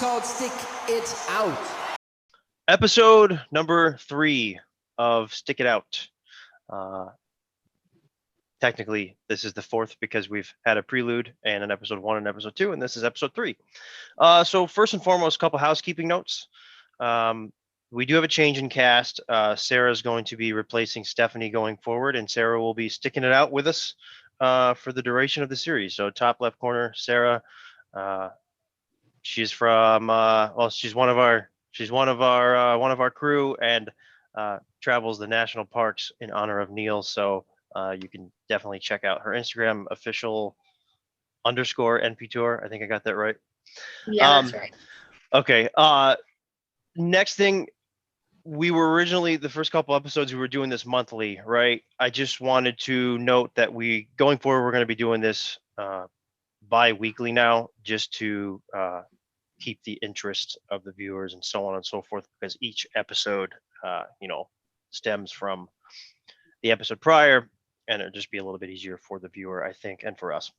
called Stick It Out. Episode number 3 of Stick It Out. Technically, this is the 4th because we've had a prelude and an episode 1 and episode 2, and this is episode 3. So first and foremost, a couple housekeeping notes. We do have a change in cast. Sarah's going to be replacing Stephanie going forward, and Sarah will be sticking it out with us for the duration of the series. So top left corner, Sarah. She's from she's one of our crew and travels the national parks in honor of Neil. So you can definitely check out her Instagram, official _NP Tour. I think I got that right. Yeah, that's right. Okay. Next thing, we were originally, the first couple episodes, we were doing this monthly, right? I just wanted to note that going forward, we're going to be doing this bi-weekly now, just to keep the interest of the viewers and so on and so forth, because each episode, stems from the episode prior, and it'll just be a little bit easier for the viewer, I think, and for us.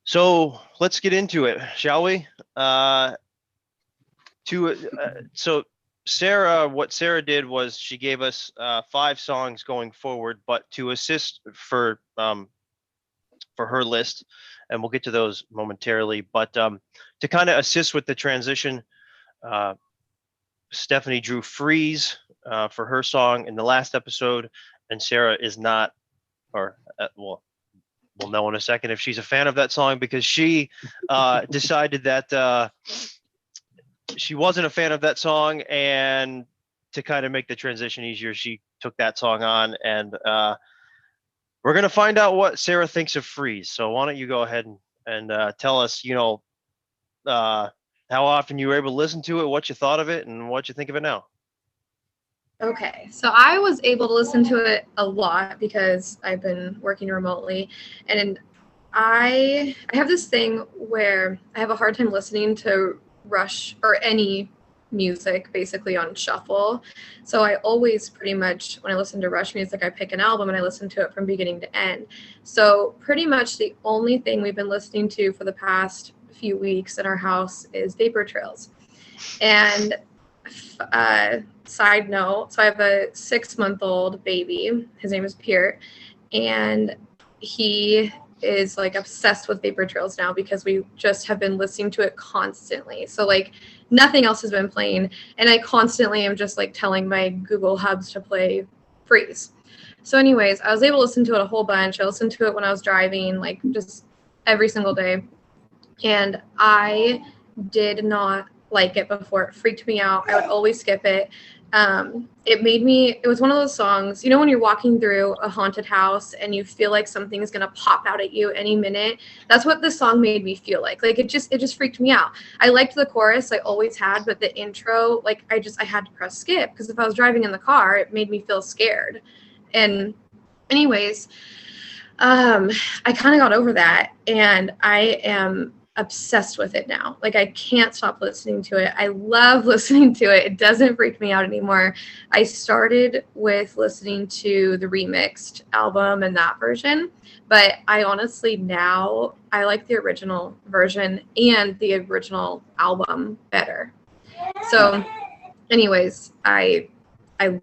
So let's get into it, shall we? So Sarah, what Sarah did was she gave us 5 songs going forward, but to assist for her list, and we'll get to those momentarily, but to kind of assist with the transition, Stephanie drew Freeze for her song in the last episode, and Sarah is not, or we'll know in a second if she's a fan of that song, because she decided that she wasn't a fan of that song, and to kind of make the transition easier, she took that song on, and we're going to find out what Sarah thinks of Freeze. So why don't you go ahead and tell us, how often you were able to listen to it, what you thought of it, and what you think of it now. Okay, so I was able to listen to it a lot because I've been working remotely, and I have this thing where I have a hard time listening to Rush or any music basically on shuffle. So I always pretty much, when I listen to Rush music, I pick an album and I listen to it from beginning to end. So pretty much the only thing we've been listening to for the past few weeks in our house is Vapor Trails. And side note, so I have a 6-month-old baby. His name is Pierre, and he is like obsessed with Vapor Trails now because we just have been listening to it constantly. So like nothing else has been playing, and I constantly am just like telling my Google Hubs to play Freeze. So anyways, I was able to listen to it a whole bunch. I listened to it when I was driving, like just every single day, and I did not like it before. It freaked me out. I would always skip it. It was one of those songs, when you're walking through a haunted house and you feel like something is going to pop out at you any minute. That's what this song made me feel like. Like it just freaked me out. I liked the chorus, I always had, but the intro, like I had to press skip because if I was driving in the car, it made me feel scared. And anyways, I kind of got over that, and I am obsessed with it now. Like I can't stop listening to it. I love listening to it. It doesn't freak me out anymore. I started with listening to the remixed album and that version, but I honestly now I like the original version and the original album better. So anyways, I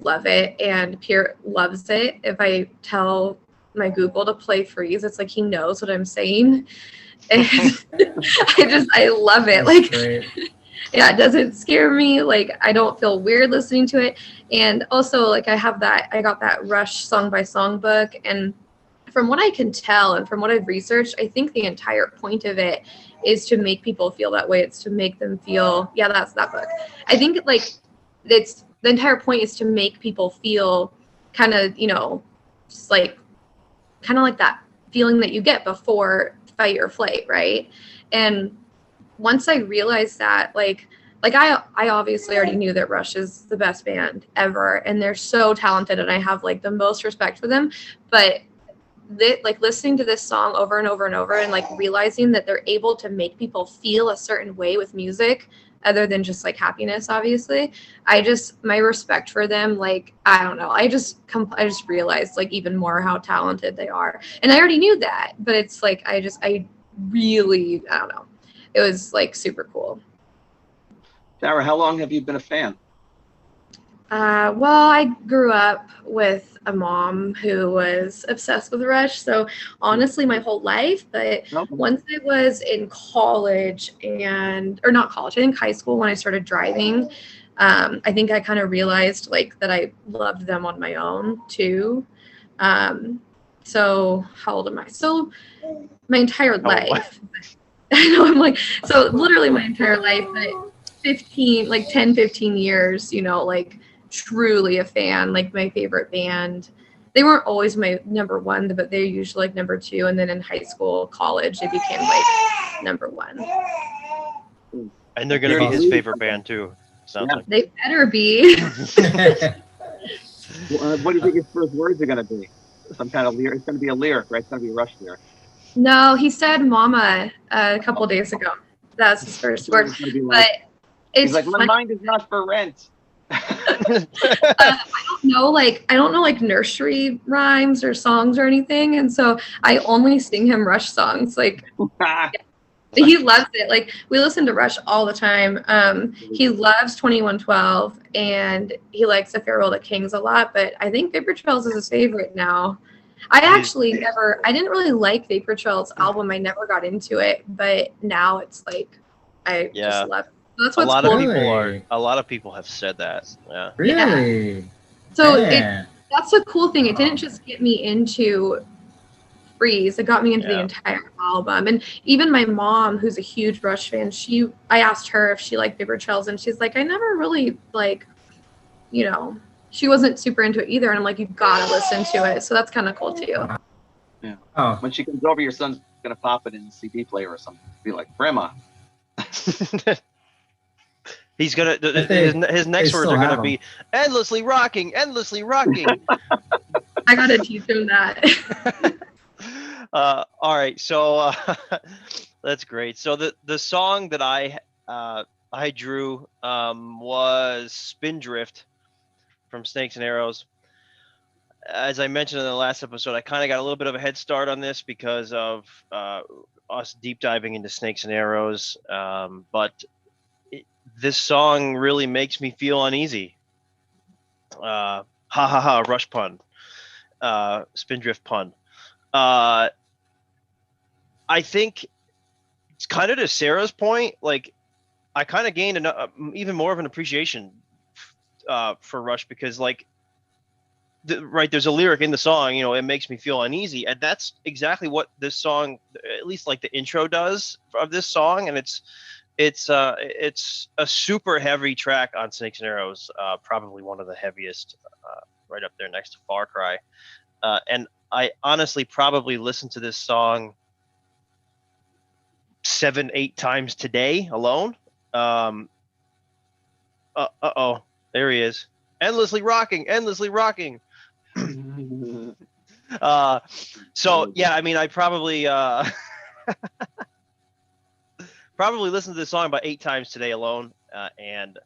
love it, and Pierre loves it. If I tell my Google to play Freeze, it's like he knows what I'm saying. And I love it. Like, yeah, it doesn't scare me. Like, I don't feel weird listening to it. And also, like, I got that Rush song by song book. And from what I can tell and from what I've researched, I think the entire point of it is to make people feel that way. It's to make them feel, yeah, that's that book. I think, like, the entire point is to make people feel kind of, just like, kind of like that feeling that you get before fight or flight, right? And once I realized that, like I obviously already knew that Rush is the best band ever, and they're so talented, and I have like the most respect for them. But like listening to this song over and over and over, and like realizing that they're able to make people feel a certain way with music, other than just like happiness, obviously. My respect for them, like, I don't know. I just realized like even more how talented they are. And I already knew that, but it's like, I don't know. it was like super cool. Sarah, how long have you been a fan? Well, I grew up with a mom who was obsessed with Rush, so honestly, my whole life. But Okay. once I was in college or not college, I think high school when I started driving, I think I kind of realized like that I loved them on my own too. So how old am I? So my entire life. I know I'm like, so literally my entire life, but 10, 15 years, like truly a fan, like my favorite band. They weren't always my number one, but they're usually like number two. And then in high school, college, they became like number one. And they're going to be his favorite band too. Sounds like. They better be. What do you think his first words are going to be? Some kind of lyric. It's going to be a lyric, right? It's going to be a Rush lyric. No, he said "mama" a couple days ago. That's his first word. But it's he's like, my mind is not for rent. I don't know like nursery rhymes or songs or anything, and so I only sing him Rush songs. Like he loves it. Like we listen to Rush all the time. He loves 2112 and he likes The Farewell to Kings a lot, but I think Vapor Trails is his favorite now. I didn't really like Vapor Trails album. I never got into it, but now it's like I just love it. So that's what's cool. A lot of people have said that. Yeah. Really? Yeah. So that's the cool thing. It didn't just get me into Freeze. It got me into the entire album. And even my mom, who's a huge Rush fan, I asked her if she liked Vapor Trails, and she's like, I never really she wasn't super into it either. And I'm like, you've got to listen to it. So that's kind of cool too. Yeah. Oh. When she comes over, your son's going to pop it in the CD player or something. Be like, Grandma. He's going to, his next words are going to be endlessly rocking, endlessly rocking. I got to teach him that. All right. So that's great. So the song that I drew was Spindrift from Snakes and Arrows. As I mentioned in the last episode, I kind of got a little bit of a head start on this because of us deep diving into Snakes and Arrows. But this song really makes me feel uneasy. Ha ha ha, Rush pun. Spindrift pun. I think it's kind of to Sarah's point. Like, I kind of gained even more of an appreciation for Rush because, like, there's a lyric in the song, it makes me feel uneasy, and that's exactly what this song, at least like the intro does of this song, and it's a super heavy track on Snakes and Arrows, probably one of the heaviest, right up there next to Far Cry, and I honestly probably listened to this song 7-8 times today alone. There he is. Endlessly rocking. So yeah, I mean, I probably listened to this song about 8 times today alone, and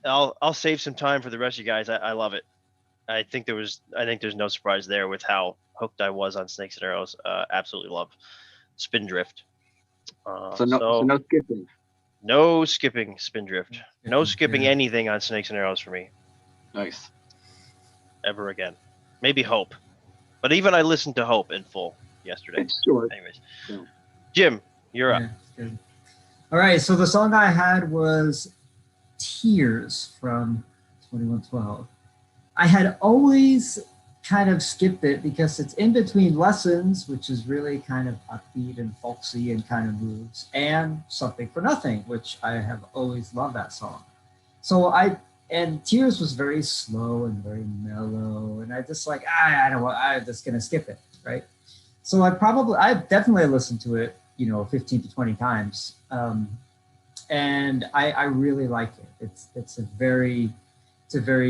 I'll save some time for the rest of you guys. I love it. I think there's no surprise there with how hooked I was on Snakes and Arrows. Absolutely love Spindrift. So no skipping. No skipping Spindrift. No skipping anything on Snakes and Arrows for me. Nice. Ever again. Maybe Hope. But even I listened to Hope in full yesterday. It's short. Anyways. Yeah. Jim, you're up. Good. All right, so the song I had was Tears from 2112. I had always kind of skipped it because it's in between Lessons, which is really kind of upbeat and folksy and kind of moves, and Something for Nothing, which I have always loved that song. And Tears was very slow and very mellow, and I just I'm just gonna skip it, right? So I definitely listened to it, 15 to 20 times, and I really like it. It's a very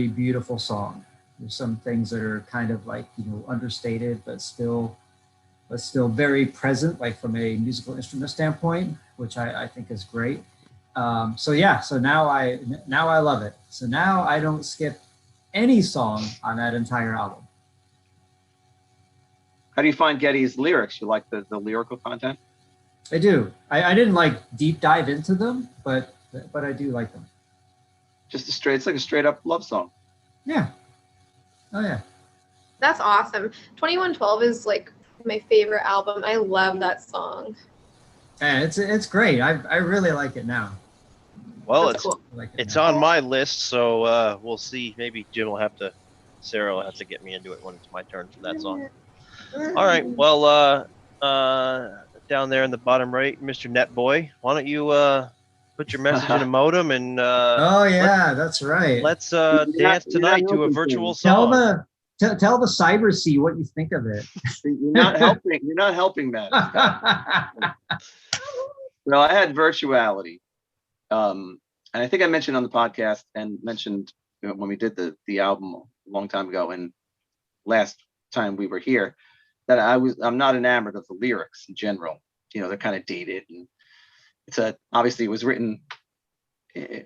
beautiful song. There's some things that are kind of like, understated, but still very present, like from a musical instrument standpoint, which I think is great. So now I love it. So now I don't skip any song on that entire album. How do you find Geddy's lyrics? You like the lyrical content? I do. I didn't like deep dive into them, but I do like them. Just it's like a straight up love song. Yeah. Oh yeah. That's awesome. 2112 is like my favorite album. I love that song. Yeah, it's great. I really like it now. Well, That's cool. I like it it's now. on my list, so we'll see. Maybe Sarah will have to get me into it when it's my turn for that song. All right. Well, down there in the bottom right, Mr. Netboy, why don't you put your message in a modem and Oh yeah, that's right. let's You're dance not tell helping a virtual things. tell song. tell the Cyber Sea what you think of it. You're not helping. You're not helping that. Well, I had virtuality, and I think I mentioned on the podcast and mentioned when we did the album a long time ago, and last time we were here, that I'm not enamored of the lyrics in general. They're kind of dated, and obviously it was written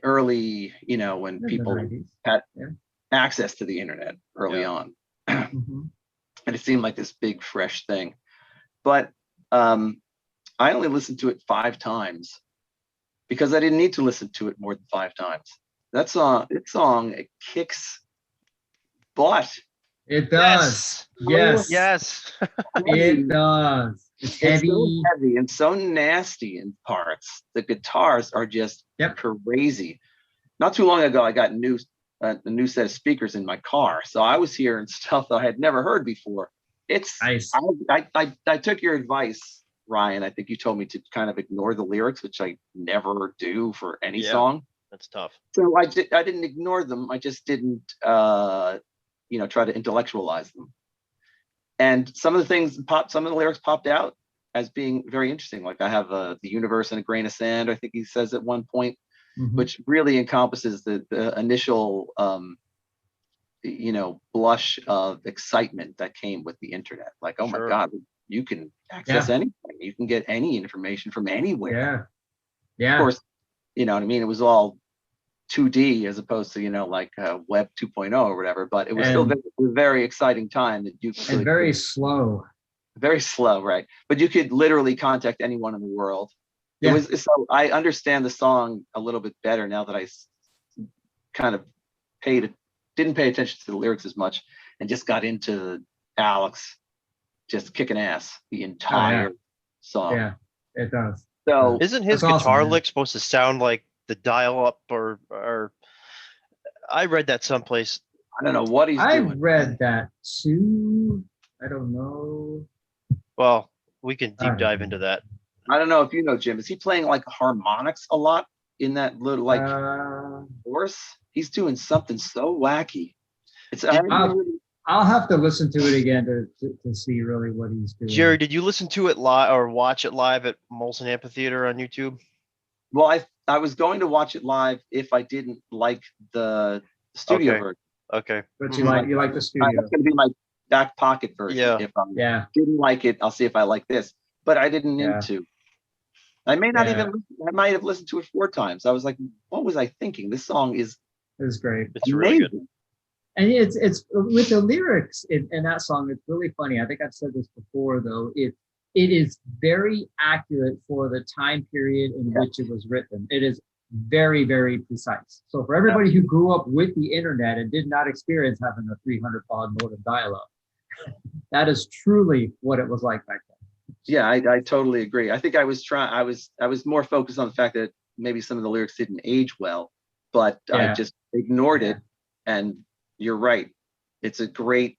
early, when In the people 90s. had Yeah. access to the internet early Yeah. on. Mhm. And it seemed like this big fresh thing, but I only listened to it 5 times because I didn't need to listen to it more than 5 times. That song it kicks butt. It does. Yes. Yes. It does. It's heavy. It's so heavy and so nasty in parts. The guitars are just Yep. crazy. Not too long ago, I got a new set of speakers in my car, so I was hearing stuff that I had never heard before. It's Nice. I took your advice, Ryan. I think you told me to kind of ignore the lyrics, which I never do for any Yeah. song. That's tough. So I didn't ignore them. I just didn't try to intellectualize them. And some of the lyrics popped out as being very interesting. Like I have the universe in a grain of sand, I think he says at one point, Mhm. which really encompasses the initial blush of excitement that came with the internet. Like, oh my Sure. God, you can access anything. You can get any information from anywhere. Yeah. Yeah. Of course, you know what I mean? It was all 2D as opposed to, like Web 2.0 or whatever, but it was still And- a very exciting time that you And could, very slow. very slow, right? But you could literally contact anyone in the world. Yeah. So I understand the song a little bit better now that I kind of didn't pay attention to the lyrics as much and just got into Alex just kicking ass the entire song. Yeah. It does. So Isn't his That's awesome, guitar man. lick supposed to sound like the dial up or I read that someplace. I don't know what he's I doing. read that too. I don't know. Well, we can I deep don't dive know. into that. I don't know if you know, Jim. Is he playing like harmonics a lot in that little chorus? He's doing something so wacky. I'll have to listen to it again to see really what he's doing. Jerry, did you listen to it live or watch it live at Molson Amphitheater on YouTube? Well, I was going to watch it live if I didn't like the studio Okay. version. Okay. But you like the studio. That's going to be my back pocket version. Yeah. If I Yeah. didn't like it, I'll see if I like this. But I didn't Yeah. need to. I may not Yeah. I might have listened to it 4 times. I was like, what was I thinking? This song is It was great. It's amazing. really good. And it's with the lyrics in that song, it's really funny. I think I've said this before though. It is very accurate for the time period in which it was written. It is very, very precise. So for everybody who grew up with the internet and did not experience having a 300 baud modem dial-up, that is truly what it was like back then. Yeah, I totally agree. I think I was more focused on the fact that maybe some of the lyrics didn't age well, but I Yeah. just ignored it. Yeah. And you're right. It's a great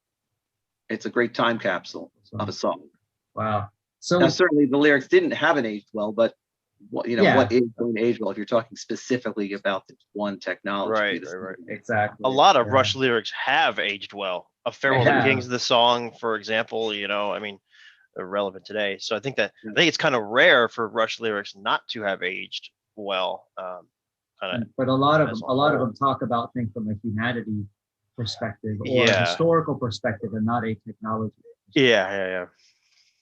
time capsule of a song. Wow. So Now, certainly the lyrics didn't have an aged well, but what is going to age well if you're talking specifically about this one technology? Right. exactly. A lot of Yeah. Rush lyrics have aged well. A Farewell to have. Kings, the song, for example, I mean, they're relevant today. So I think it's kind of rare for Rush lyrics not to have aged well. But a lot of as them, a a lot of whole. them talk about things from a humanity perspective or a Yeah. historical perspective and not a technology. Yeah.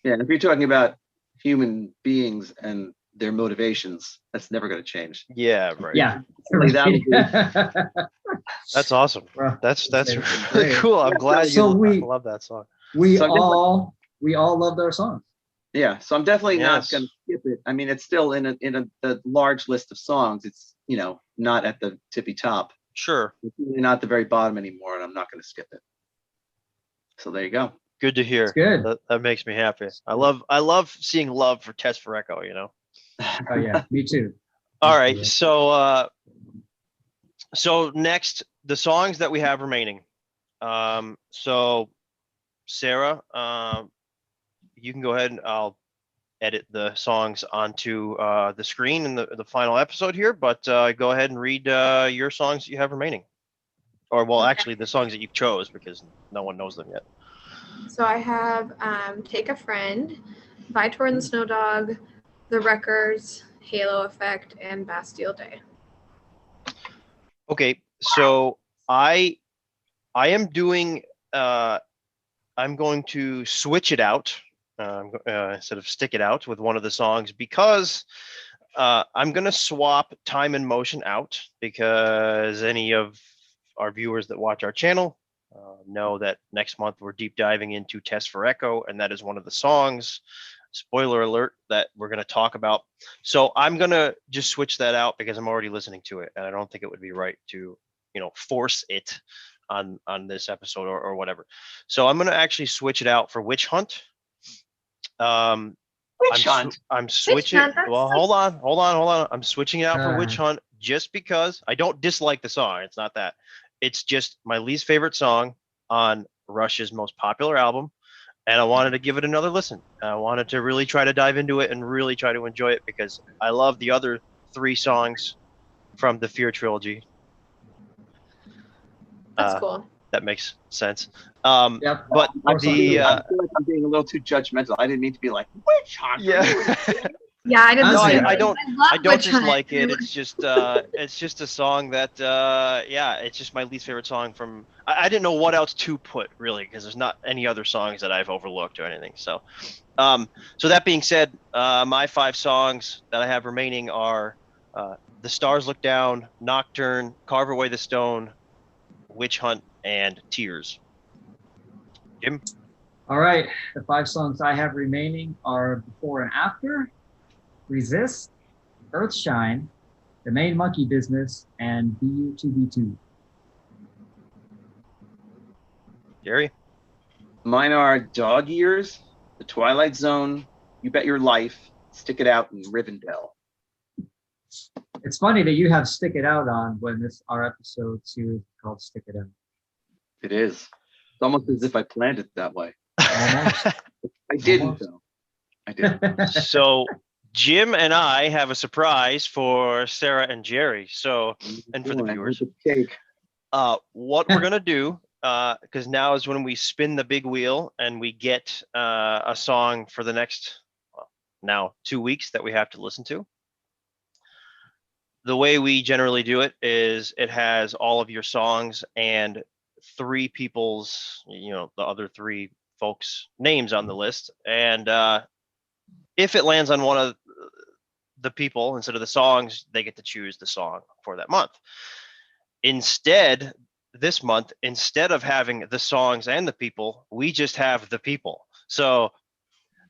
Yeah, and if you're talking about human beings and their motivations, that's never going to change. Yeah, right. Yeah. Certainly that would That's awesome. Well, That's it's really great. cool. I'm glad So I we- love that song. we So I guess all loved our songs. Yeah, so I'm definitely not Yes. going to skip it. I mean, it's still in the large list of songs. It's not at the tippy top. Sure. It's really not the very bottom anymore, and I'm not going to skip it. So there you go. Good to hear. It's good. That makes me happy. I love seeing love for Test for Echo, Oh yeah, me too. All right. So next, the songs that we have remaining. So Sarah, you can go ahead and I'll edit the songs onto the screen in the final episode here, but go ahead and read your songs that you have remaining. Or well, Okay. actually the songs that you chose because no one knows them yet. So I have Take a Friend, Vitor and the Snow Dog, The Wreckers, Halo Effect, and Bastille Day. Okay, so I am doing I'm going to switch it out instead of stick it out with one of the songs because I'm going to swap Time and Motion out because any of our viewers that watch our channel know that next month we're deep diving into Test for Echo, and that is one of the songs, spoiler alert, that we're going to talk about. So I'm going to just switch that out because I'm already listening to it, and I don't think it would be right to, force it on this episode or whatever. So I'm going to actually switch it out for Witch Hunt. Witch Hunt. I'm switching. Hunt, that's Well, like- hold on. I'm switching it out for Witch Hunt just because I don't dislike the song. It's not that. It's just my least favorite song on Rush's most popular album, and I wanted to give it another listen. I wanted to really try to dive into it and really try to enjoy it because I love the other 3 songs from the Fear trilogy. That's cool. That makes sense. Yep. But I the feel like I'm being a little too judgmental. I didn't mean to be like Witch Hunt. yeah. Yeah, I didn't. No, say I that. don't- love I don't Witch Hunt. dislike it. It's just a song that it's just my least favorite song from. I didn't know what else to put really because there's not any other songs that I've overlooked or anything. So, so that being said, my 5 songs that I have remaining are "The Stars Look Down," "Nocturne," "Carve Away the Stone," "Witch Hunt," and "Tears." Jim. All right. The 5 songs I have remaining are Before and After, Resist, Earthshine, The Main Monkey Business, and BU2B2. Jerry. Mine are Dog Years, The Twilight Zone, You Bet Your Life, Stick It Out, and Rivendell. It's funny that you have Stick It Out on when our episode series is called Stick It Out. It is. It's almost as if I planned it that way. Almost. I didn't Almost. though. I didn't. So Jim and I have a surprise for Sarah and Jerry. So, and for the Ooh, I viewers, want the cake. what we're gonna do, because now is when we spin the big wheel and we get a song for the next, now 2 weeks that we have to listen to. The way we generally do it is it has all of your songs and 3 people's, the other 3 folks' names on the list, and if it lands on one of the people instead of the songs, they get to choose the song for that month. Instead, this month, instead of having the songs and the people, we just have the people. So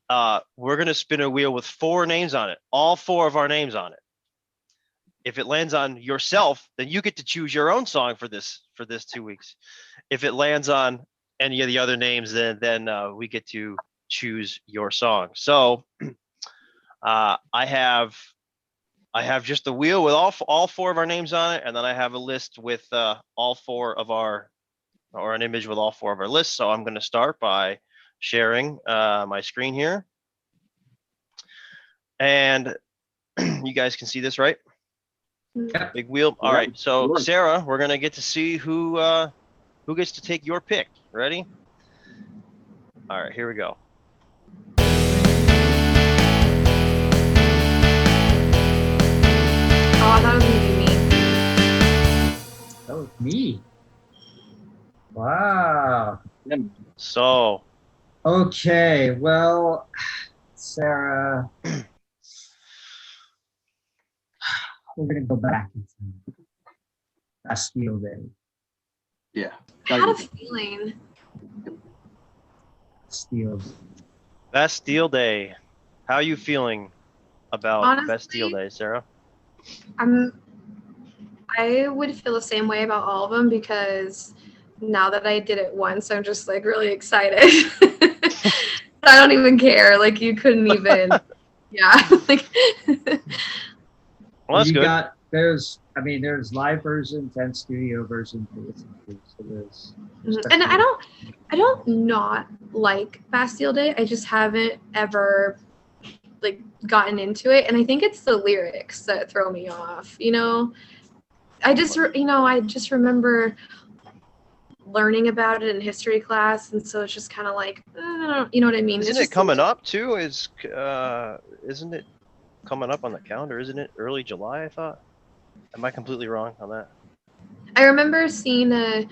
we're going to spin a wheel with 4 names on it, all 4 of our names on it. If it lands on yourself, then you get to choose your own song for this 2 weeks. If it lands on any of the other names, then we get to choose your song. So I have just the wheel with all 4 of our names on it, and then I have a list with all 4 of our, or an image with all 4 of our lists. So I'm going to start by sharing my screen here, and you guys can see this, right? Yep. Big wheel. All Yeah, right. So sure. Sarah, we're gonna get to see who gets to take your pick. Ready? All right. Here we go. Oh, I thought it was gonna be me. That was me. Wow. So Okay. Well, Sarah, we're gonna go back in time. Bastille Day. Yeah. I had a feeling. Bastille. Bastille Day. How are you feeling about Honestly, Bastille Day, Sarah? I would feel the same way about all of them because now that I did it once, I'm just like really excited. I don't even care. Like you couldn't even. Yeah. Like. Well, that's you good. got there's live versions and studio versions to listen to. So there's And I don't not like Bastille Day. I just haven't ever like gotten into it, and I think it's the lyrics that throw me off. I just remember learning about it in history class, and so it's just kind of like, you know what I mean? Isn't It's it just coming up too? Isn't it coming up on the calendar? Isn't it early July? I thought. Am I completely wrong on that? I remember seeing a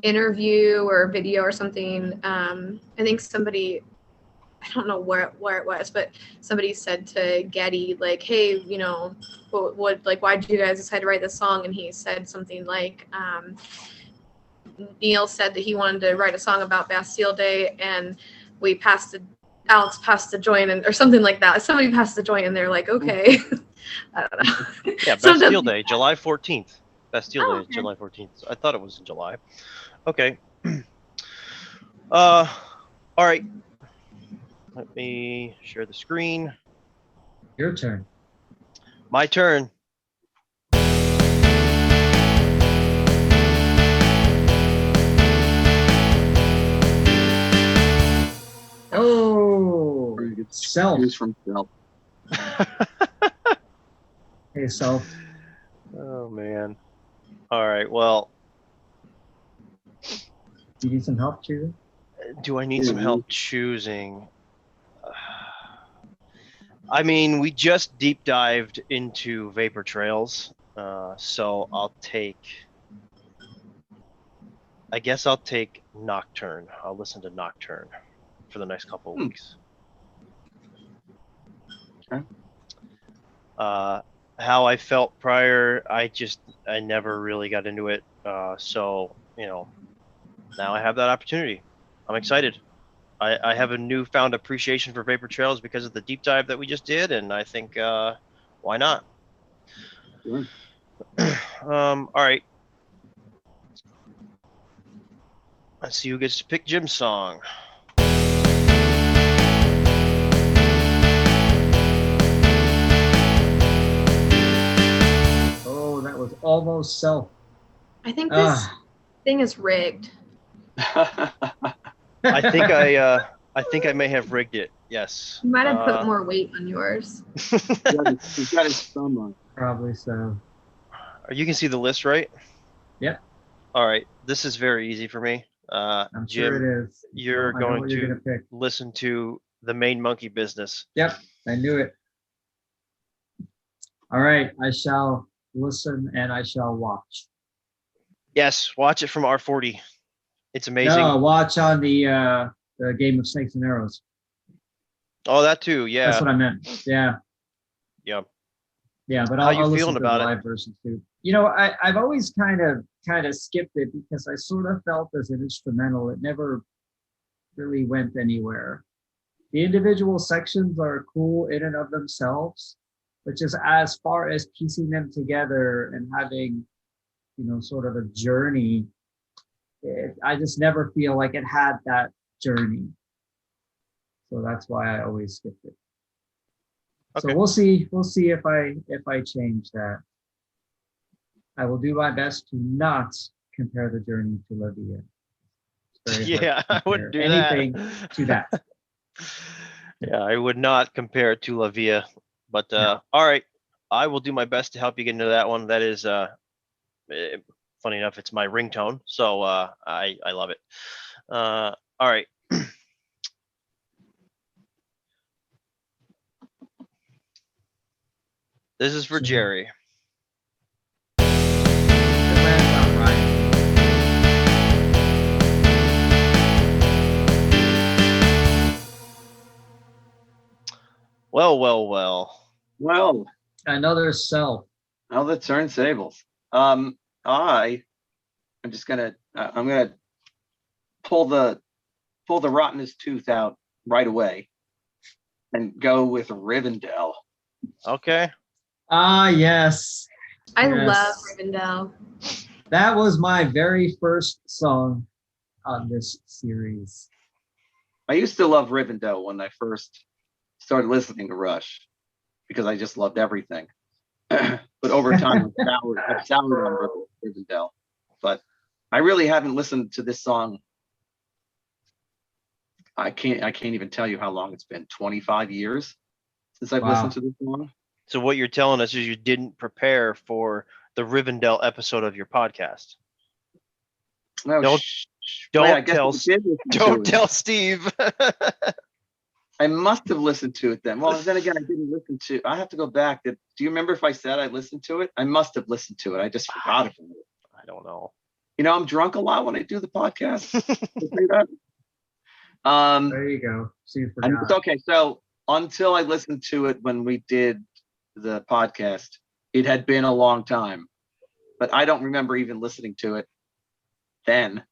interview or video or something. I think somebody, I don't know where it was, but somebody said to Getty, like, hey, why did you guys decide to write this song? And he said something like, Neil said that he wanted to write a song about Bastille Day, and Alex passed the joint, or something like that. Somebody passed the joint, and they're like, okay. I don't know. Yeah, Sometimes- Bastille Day, July 14th. Bastille Day is okay. July 14th. I thought it was in July. Okay. All right. Let me share the screen. your turn. My turn. Oh, Very good Self. News from Self. Hey, Self. Oh man. All right. Well, Do you need some help, choosing? do I need some help choosing? I mean, we just deep dived into Vapor Trails, so I guess I'll take Nocturne. I'll listen to Nocturne for the next couple of weeks. Okay. How I felt prior, I never really got into it. So, now I have that opportunity. I'm excited. I have a newfound appreciation for Vapor Trails because of the deep dive that we just did, and I think why not? Sure. All right. Let's see who gets to pick Jim's song. Oh, that was almost Self. I think this Ah, thing is rigged. I think I may have rigged it. Yes. You might have put more weight on yours. He's got his thumb on. probably so. You can see the list, right? Yep. All right. This is very easy for me. I'm Jim, sure it is. you're I know going what you're to gonna pick. listen to the main monkey business. Yep, I knew it. All right, I shall listen and I shall watch. Yes, watch it from R40. It's amazing. No, watch on the Game of Snakes and Arrows. Oh, that too. Yeah. That's what I meant. Yeah. Yeah. Yeah, but How I'll you listen feeling to about the it? live version too. I've always kind of skipped it because I sort of felt as an instrumental, it never really went anywhere. The individual sections are cool in and of themselves, but just as far as piecing them together and having, sort of a journey, I just never feel like it had that journey. So that's why I always skipped it. Okay. So we'll see if I change that. I will do my best to not compare the journey to La Via. It's very hard Yeah, to I wouldn't do compare anything to that. Yeah, I would not compare it to La Via. But No. all right, I will do my best to help you get into that one. That is funny enough, it's my ringtone, so I love it. All right. This is for Jerry. It lands on Ryan. Well, well, well. Well, Another Self. now the turntables. I'm just gonna I'm gonna pull the rottenest tooth out right away and go with Rivendell. Okay. Ah, yes. I Yes. love Rivendell. That was my very first song on this series. I used to love Rivendell when I first started listening to Rush because I just loved everything. But over time, I've soured on Rivendell. But I really haven't listened to this song. I can't even tell you how long it's been. 25 years since I've Wow. listened to this song. So what you're telling us is you didn't prepare for the Rivendell episode of your podcast. No, Don't- wait, I Don't guess tell I did listen to don't it. tell Steve. I must have listened to it then. Well, then again, I didn't listen to. I have to go back. Do you remember if I said I listened to it? I must have listened to it. I just forgot about it. I don't know. You know, I'm drunk a lot when I do the podcast. You say that? There you go. So you And forgot. it's okay. So until I listened to it when we did the podcast, it had been a long time. But I don't remember even listening to it then.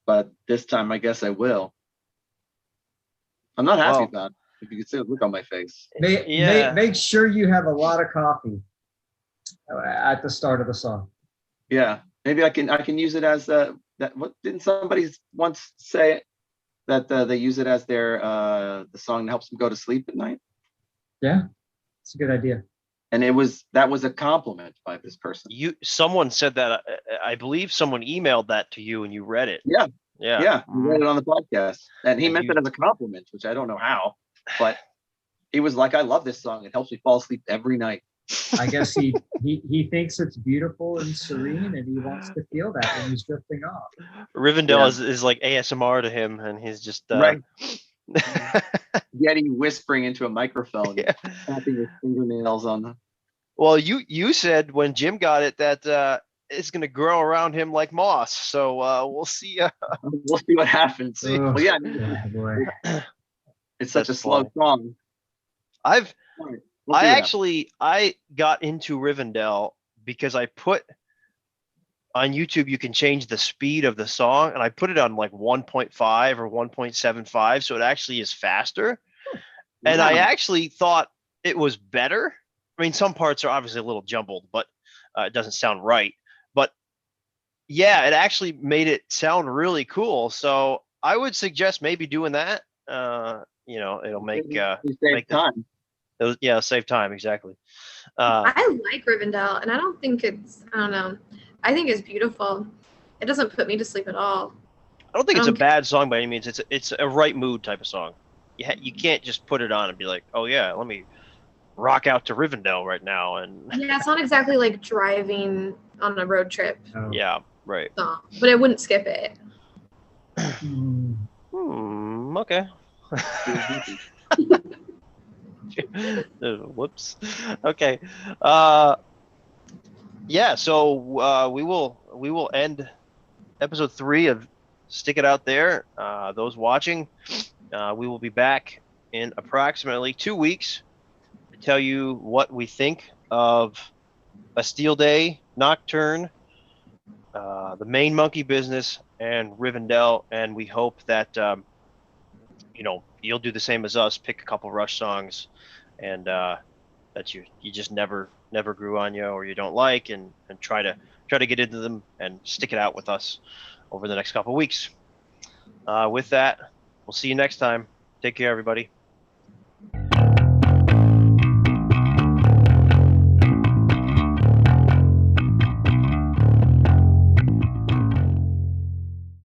But this time, I guess I will. I'm not happy Well, about it. If you can see the look on my face. Yeah. Make sure you have a lot of coffee at the start of the song. Yeah, maybe I can use it as that. What didn't somebody once say that they use it as their the song that helps them go to sleep at night? Yeah, it's a good idea. And that was a compliment by this person. Someone said that. I believe someone emailed that to you and you read it. Yeah. Yeah. Yeah, he read it on the podcast, and he And meant you- it as a compliment, which I don't know how, but he was like, "I love this song. It helps me fall asleep every night." I guess he thinks it's beautiful and serene, and he wants to feel that when he's drifting off. Rivendell Yeah. is like ASMR to him, and he's just Right. Yeti whispering into a microphone, Yeah. tapping his fingernails on the. Well, you said when Jim got it that it's going to grow around him like moss. So we'll see. We'll see what happens. See. Oh, Well, yeah, boy. it's such That's a slow funny. song. I've All right, we'll see what happens. I got into Rivendell because I put on YouTube you can change the speed of the song, and I put it on like 1.5 or 1.75, so it actually is faster. And I Wow. actually thought it was better. I mean, some parts are obviously a little jumbled, but it doesn't sound right. But yeah, it actually made it sound really cool. So I would suggest maybe doing that. It'll make You save make the- time. save time exactly. I like Rivendell, and I don't think it's. I don't know. I think it's beautiful. It doesn't put me to sleep at all. I don't think it's a Okay. bad song by any means. It's a right mood type of song. You can't just put it on and be like, oh yeah, let me rock out to Rivendell right now. And Yeah, it's not exactly like driving on a road trip Oh. yeah, right. song, but I wouldn't skip it. Okay. Whoops. Okay. Yeah. So we will end episode 3 of Stick It Out There. Those watching, we will be back in approximately 2 weeks to tell you what we think of Bastille Day, Nocturne, the Main Monkey Business, and Rivendell. And we hope that you'll do the same as us, pick a couple Rush songs, and that you just never grew on you or you don't like, and try to get into them and stick it out with us over the next couple weeks. With that, we'll see you next time. Take care, everybody.